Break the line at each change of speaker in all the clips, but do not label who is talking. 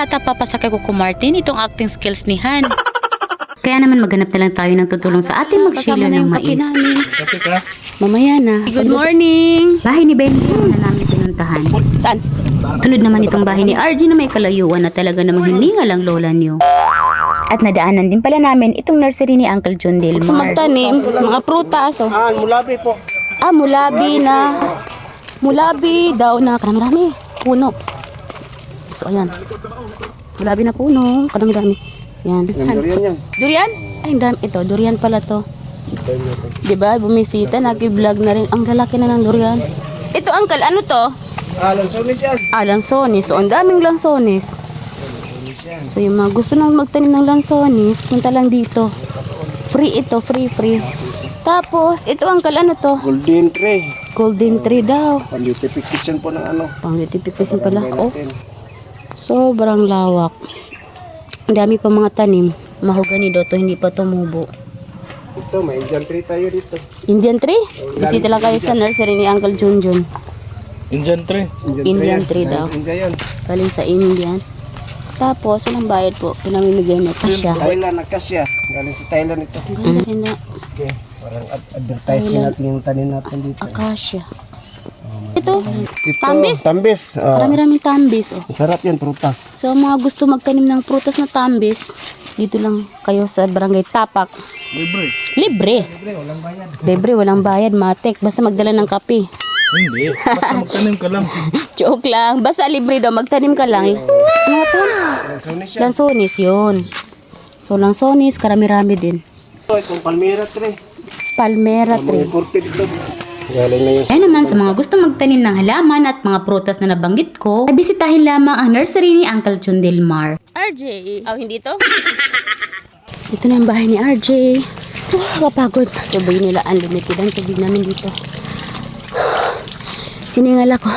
yata papasakay ko kung Martin itong acting skills ni Han. Kaya naman maghanap na lang tayo ng tutulong sa ating magshilo ng mais.
Kape ka?
Mamaya na.
Good morning!
Bahay ni Benji na namin pinuntahan.
Saan?
Tulad naman itong bahay ni RG na may kalayuan na talaga namang hiningal ang lola niyo. At nadaanan din pala namin itong nursery ni Uncle John Delmar.
Sa magtanim, mga prutas.
Mulabi po.
Mulabi na. Mulabi daw na karami-rami. Puno. So, ayan. Mulabi na puno. Karami-rami. Yan.
Durian yan.
Durian? Ay, dami. Ito, durian pala to. Diba? Bumisita, nag-vlog na rin. Ang lalaki na ng durian. Ito, uncle, ano to?
Lansones yan.
Lansones. So, ang daming lansones. So, yung mga gusto nang magtanim ng lansones, punta lang dito. Free ito, free. Tapos, ito, uncle, ano to?
Golden tray.
Golden tree daw.
Pang-beautification po ng ano.
Pang-beautification pala. Oh, sobrang lawak. Ang dami pa mga tanim. Mahogany daw to, hindi pa tumubo.
Ito, may Indian tree tayo dito.
Indian tree? Bisita lang kayo sa nursery ni Uncle Junjun.
Indian tree?
Indian tree daw.
Indian.
Galing sa Indian. Tapos, walang bayad po. Pinamimigay na kasya.
Thailand na kasya. Galing sa Thailand ito.
Ganda.
Okay. Parang advertising natin yung tanin natin dito.
Akasya. Ito,
Ito,
tambis.
Tambis.
Marami-raming tambis. Oh.
Sarap yan, prutas.
So, mga gusto magtanim ng prutas na tambis, dito lang kayo sa Barangay Tapak.
Libre.
Libre.
Walang bayad.
Libre, walang bayad, matik. Basta magdala ng kape.
Hindi. Basta magtanim ka lang.
Joke lang. Basta libre daw, magtanim ka lang. Ano ito?
Lansones yan.
Lansones yun. So, lansones, karami-rami din.
Ito, itong palmera tree.
Palmera
Mga
tree.
kurti dito. Galing na yun.
Kaya naman sa mga gusto magtanim ng halaman at mga prutas na nabanggit ko, ay bisitahin lamang ang nursery ni Uncle John Delmar.
RJ. Hindi to? Ito na yung bahay ni RJ. Kapagod. Tuboy nila unlimited ang tubig namin dito. Hiningal ako.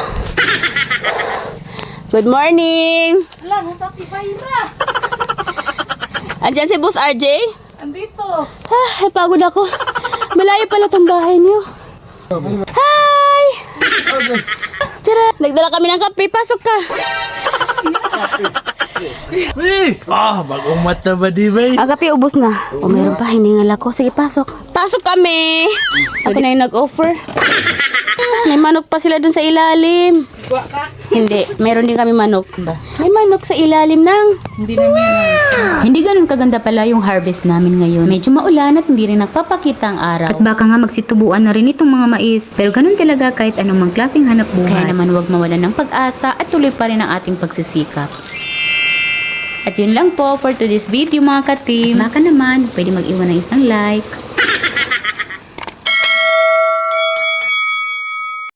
Good morning!
Wala, nasa Pipayra.
Andyan si Boss RJ?
Andito.
Pagod ako. Malayo pala tong bahay niyo. Hi! Tara, nagdala kami ng kape. Pasok ka.
Bagong mata ba di ba?
Ang kape ubos na. O meron pa, hiningal ako. Sige, pasok. Pasok kami. Ako na yung nag-offer. May manok pa sila dun sa ilalim. Hindi, meron din kami manok. May manok sa ilalim ng...
Hindi ganun kaganda pala yung harvest namin ngayon. Medyo maulan at hindi rin nagpapakita ang araw. At baka nga magsitubuan na rin itong mga mais. Pero ganun talaga kahit anumang klaseng hanap buhay. Kaya naman huwag mawalan ng pag-asa at tuloy pa rin ang ating pagsisikap. At yun lang po for today's video mga ka-team. At baka naman, pwede mag-iwan ng isang like,